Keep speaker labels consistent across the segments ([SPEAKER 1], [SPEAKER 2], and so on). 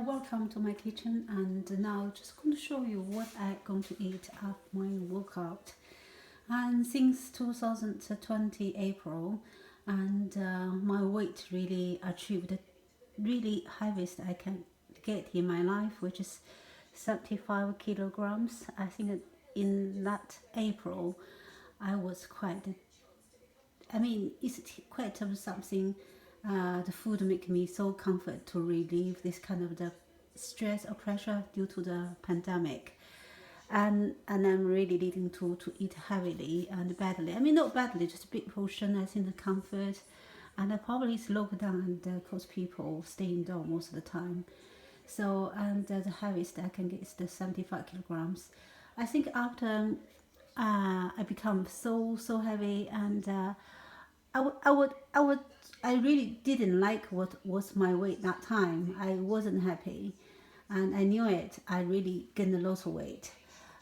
[SPEAKER 1] welcome to my kitchen. And now just going to show you what I'm going to eat after my workout. And since 2020 April, and my weight really achieved the really heaviest I can get in my life, which is 75 kilograms. I think in that April, I was quite, it's quite something. The food make me so comfort to relieve this kind of the stress or pressure due to the pandemic, and I'm really needing to eat heavily and badly. I mean, not badly, just a big portion. I think the comfort, and probably it's lockdown and cause people stay indoor most of the time. So and the heaviest I can get is the 75 kilograms. I think after I become so heavy, and I really didn't like what was my weight that time. I wasn't happy, and I knew it. I really gained a lot of weight,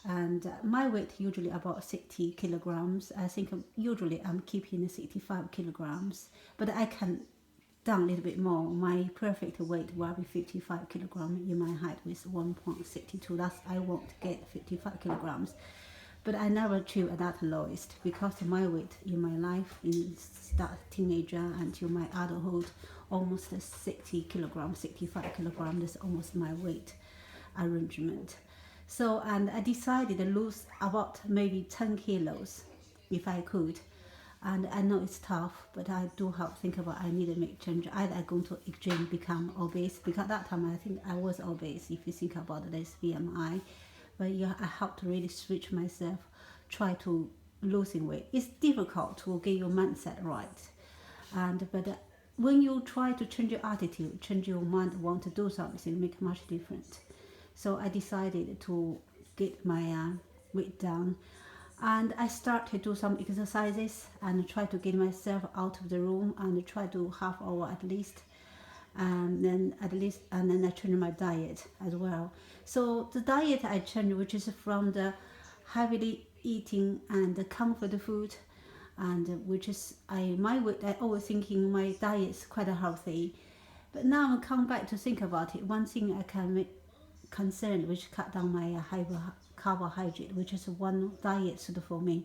[SPEAKER 1] and my weight usually about 60 kilograms. I think usually I'm keeping 65 kilograms, but I can down a little bit more. My perfect weight will be 55 kilograms in my height with 1.62. That's I want to get 55 kilograms, but I never achieve at that lowest because my weight in my life in start teenager until my adulthood almost 60 kilograms, 65 kilograms. That's almost my weight arrangement. So and I decided to lose about maybe 10 kilos if I could. And I know it's tough, but I do have to think about I need to make change. Either I go to extreme become obese, because at that time I think I was obese if you think about this BMI. But yeah, I have to really switch myself, try to losing weight. It's difficult to get your mindset right, and but when you try to change your attitude, change your mind, want to do something, make much different. So I decided to get my weight down, and I started to do some exercises and try to get myself out of the room and try to half hour at least, and then I changed my diet as well. So the diet I changed, which is from the heavily eating and the comfort food, and which is my weight. I always thinking my diet is quite healthy, but now I come back to think about it. One thing I can make concerned, which cut down my carbohydrate, which is one diet suitable for me.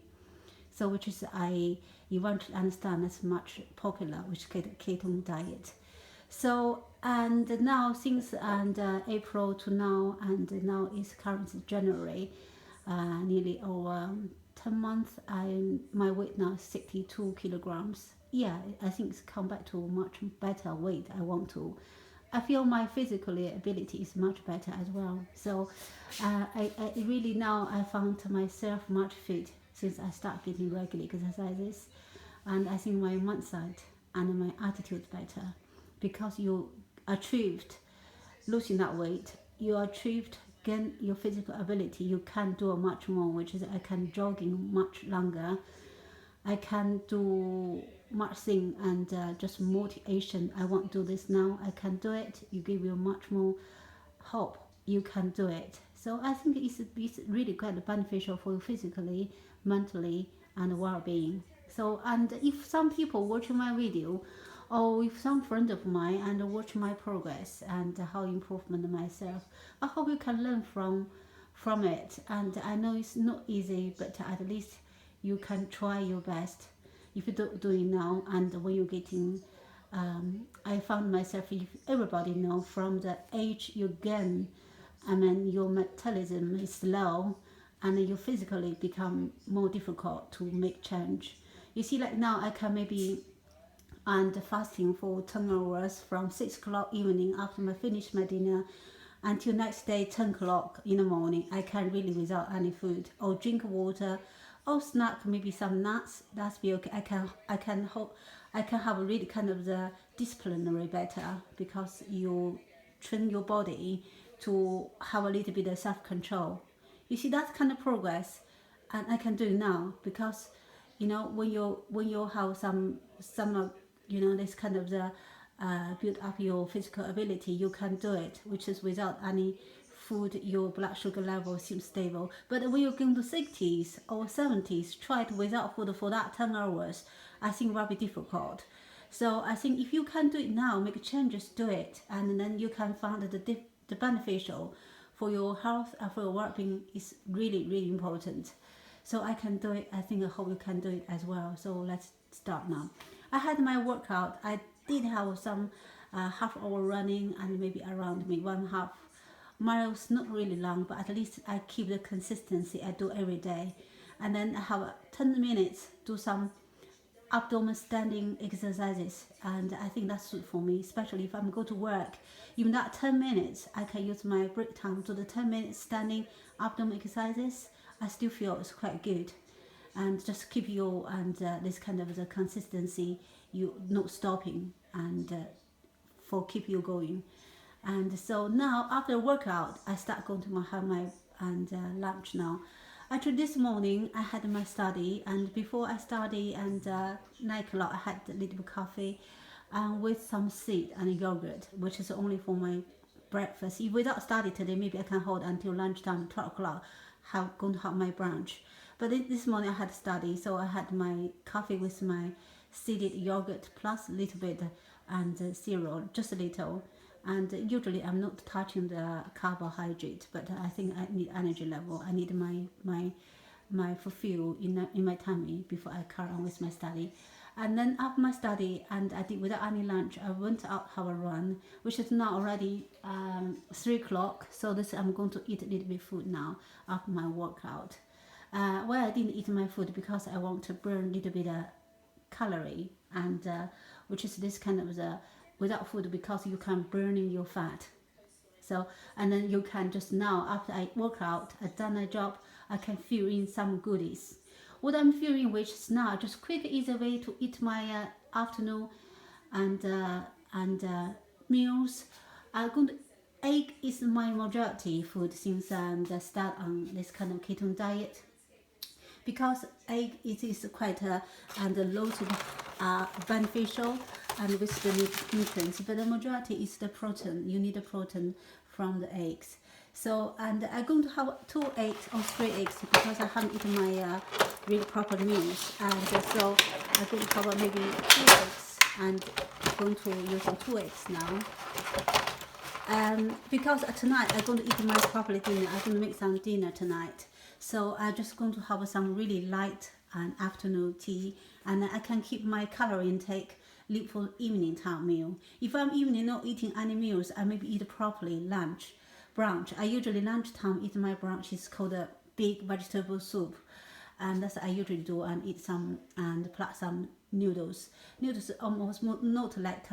[SPEAKER 1] So which is I eventually understand that's much popular, which is ketone diet. So and now since and April to now, and now is currently January, nearly over 10 months. My weight now is 62 kilograms. Yeah, I think it's come back to much better weight. I feel my physical ability is much better as well. So I really now I found myself much fit since I start getting regular exercises, and I think my mindset and my attitude better, because you achieved losing that weight, you achieved gain your physical ability. You can do much more, which is I can jogging much longer. I can do much thing, and just motivation. I want to do this now. I can do it. You give you much more hope. You can do it. So I think it's really quite beneficial for you physically, mentally, and well-being. So and if some people watching my video, or if some friend of mine and watch my progress and how improvement myself, I hope you can learn from it. And I know it's not easy, but at least you can try your best if you don't do it now. And when you're getting I found myself, if everybody know from the age you gain, I mean your metabolism is slow, and you physically become more difficult to make change. You see, like now I can maybe and fasting for 10 hours from 6 o'clock evening after I finish my dinner until next day 10 o'clock in the morning. I can really without any food, or drink water, or snack maybe some nuts. That's be okay. I can have a really kind of the disciplinary better, because you train your body to have a little bit of self-control. You see, that kind of progress, and I can do now, because when you have some this kind of the build up your physical ability, you can do it, which is without any food. Your blood sugar level seems stable. But when you go into 60s or 70s, try it without food for that 10 hours. I think will be difficult. So I think if you can do it now, make changes, do it, and then you can find the beneficial for your health and for your well-being is really, really important. So I can do it. I think I hope you can do it as well. So let's start now. I had my workout. I did have some half hour running and maybe around maybe 1.5 miles, not really long, but at least I keep the consistency. I do every day, and then I have 10 minutes do some abdomen standing exercises, and I think that's good for me, especially if I'm going to work. Even that 10 minutes, I can use my break time to the 10 minutes standing abdomen exercises. I still feel it's quite good, and just keep you and this kind of the consistency, you not stopping, and for keep you going. And so now after workout, I start going to have my and lunch now. Actually, this morning I had my study, and before I study and 9 o'clock, I had a little bit coffee, with some seed and yogurt, which is only for my breakfast. If without study today, maybe I can hold until lunchtime, 12 o'clock. Going to have my brunch. But this morning I had study, so I had my coffee with my seeded yogurt plus a little bit and cereal, just a little. And usually I'm not touching the carbohydrate, but I think I need energy level. I need my fulfill in my tummy before I carry on with my study. And then after my study, and I did without any lunch, I went out have a run, which is now already 3 o'clock. So this I'm going to eat a little bit food now after my workout. Well, I didn't eat my food because I want to burn a little bit of calorie, and which is this kind of the without food, because you can burning your fat. So, and then you can just now after I work out, I done my job, I can fill in some goodies. What I'm feeling, which is now just quick, easy way to eat my afternoon and meals. I'm going to, egg is my majority food since I start on this kind of ketone diet, because egg it is quite and loaded beneficial and with the nutrients, but the majority is the protein. You need the protein from the eggs. So, and I'm going to have 2 eggs or 3 eggs because I haven't eaten my really proper meals, and so I'm going to have maybe 2 eggs, and I'm going to use 2 eggs now. Because tonight I'm going to eat my proper dinner. I'm going to make some dinner tonight. So I'm just going to have some really light and afternoon tea, and I can keep my calorie intake leave for evening time meal. If I'm evening not eating any meals, I maybe eat properly lunch, brunch. I usually lunchtime eat my brunch is called a big vegetable soup, and that's I usually do, and eat some and plus some noodles. Noodles almost not like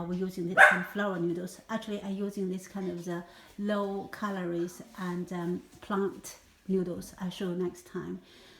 [SPEAKER 1] we're using this kind of flour noodles. Actually, I'm using this kind of the low calories and plant noodles. I'll show you next time.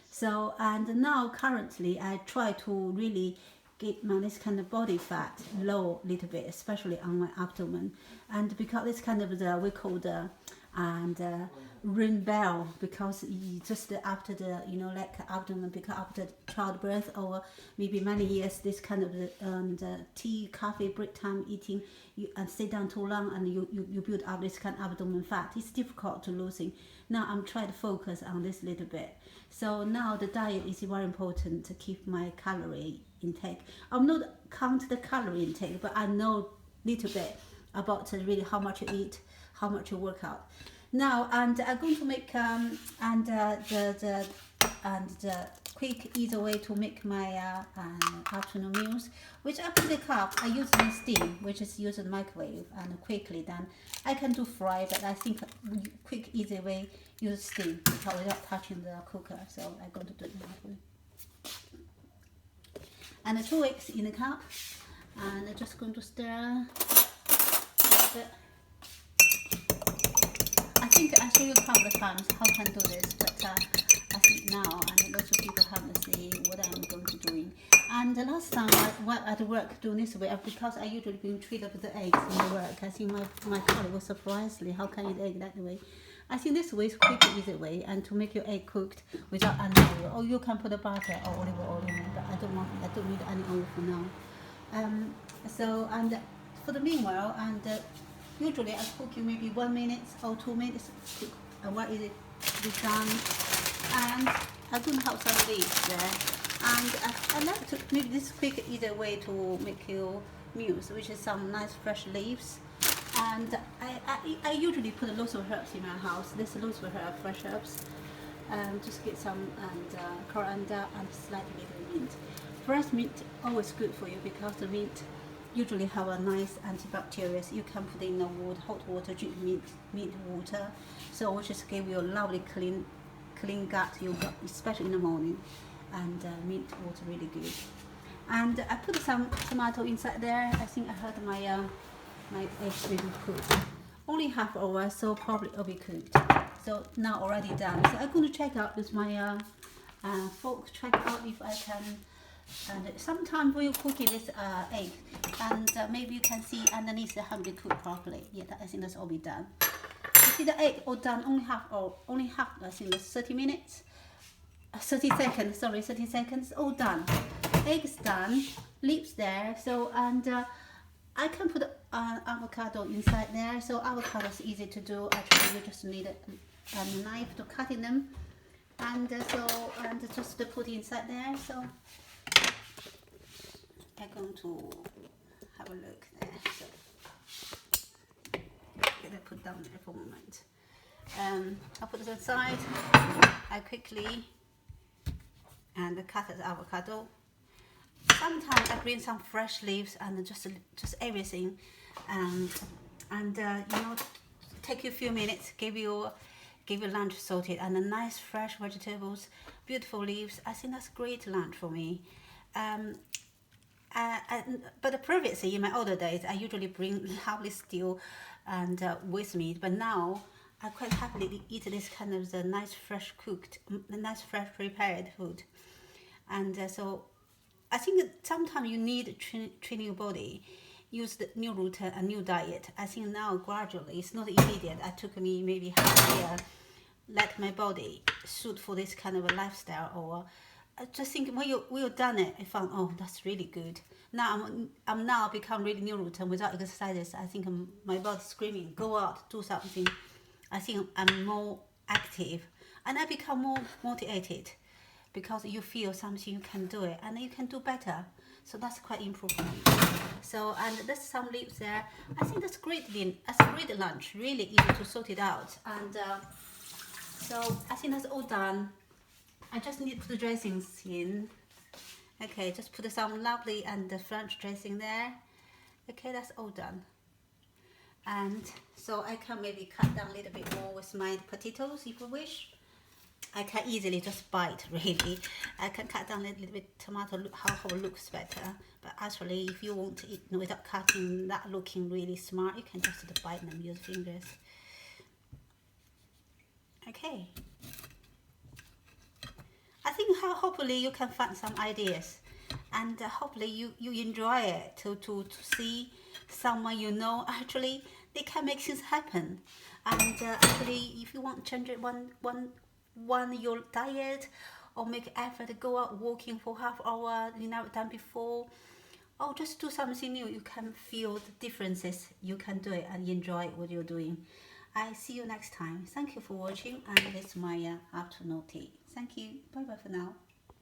[SPEAKER 1] So, and now currently I try to really get my this kind of body fat low a little bit, especially on my abdomen. And because this kind of the we call the and ring bell, because just after the like abdomen, because after childbirth or maybe many years, this kind of the tea, coffee, break time eating, you and sit down too long, and you build up this kind of abdomen fat. It's difficult to losing. Now I'm trying to focus on this little bit. So now the diet is very important to keep my calorie intake. I'm not count the calorie intake, but I know little bit about really how much you eat, how much you work out. Now, and I'm going to make the quick easy way to make my afternoon meals, which after the cup I use in steam, which is used in the microwave and quickly done. I can do fry, but I think quick easy way use steam without touching the cooker. So I'm going to do it in the microwave. And 2 eggs in the cup, and I'm just going to stir a bit. I think I show you a couple of times how I can do this, but I think now and lots of people haven't seen what I'm going to doing. And the last time I at work doing this way, because I usually been treated with the eggs in the work, I think my colleague was surprisedly, how can you eat egg that way? I think this way is quick and easy way, and to make your egg cooked without any oil. Or you can put a butter or olive oil in it, but I don't need any oil for now. So, and for the meanwhile, and usually I cook you maybe 1 minute or 2 minutes. What is it be done? And I'm going to have some leaves there. And I like to make this quick easy way to make your meals, which is some nice fresh leaves. And I usually put lots of herbs in my house. There's lots of fresh herbs. Just get some and coriander and slightly little mint. Fresh mint always good for you because the mint usually have a nice antibacterial. You can put in the water, hot water, drink mint water. So which just give you a lovely clean gut you got, especially in the morning. And mint water really good. And I put some tomato inside there. I think I heard my eggs will be cooked. Only half hour, so probably it'll be cooked. So now already done. So I'm going to check out with my fork, check out if I can. And sometimes when you're cooking this egg, and maybe you can see underneath it haven't been cooked properly. Yeah, I think that's all be done. You see the egg all done, only half. I think that's 30 minutes. 30 seconds, sorry, 30 seconds, all done. Eggs done, lips there. So, and I can put avocado inside there. So avocado is easy to do. Actually, you just need a knife to cut in them. And just to put inside there. So I'm going to have a look there. So get it put down there for a moment. I'll put it aside. I quickly and cut the avocado. Sometimes I bring some fresh leaves and just everything, and you know, take you a few minutes, give you lunch sorted and a nice fresh vegetables, beautiful leaves. I think that's great lunch for me. But previously in my older days, I usually bring lovely stew and with me. But now I quite happily eat this kind of the nice fresh cooked, nice fresh prepared food. And so I think that sometimes you need train your body, use the new routine and new diet. I think now gradually, it's not immediate. It took me maybe half a year, let my body suit for this kind of a lifestyle. Or I just think when you done it, I found, oh, that's really good. Now I'm now become really new routine without exercises. I think my body screaming, go out, do something. I think I'm more active and I become more motivated, because you feel something you can do it and you can do better. So that's quite important. So, and there's some leaves there. I think that's great. That's a great lunch. Really easy to sort it out. And so I think that's all done. I just need to put the dressings in. Okay, just put some lovely and French dressing there. Okay, that's all done. And so I can maybe cut down a little bit more with my potatoes if you wish. I can easily just bite, really. I can cut down a little bit tomato, how it looks better. But actually, if you want to eat without cutting, that looking really smart, you can just bite them, use fingers. Okay. I think hopefully you can find some ideas. And hopefully you enjoy it to see someone you know, actually, they can make things happen. And actually, if you want to change it one your diet, or make effort to go out walking for half hour you never done before, or just do something new, you can feel the differences. You can do it and enjoy what you're doing. I see you next time. Thank you for watching, and this is my afternoon tea. Thank you. Bye bye for now.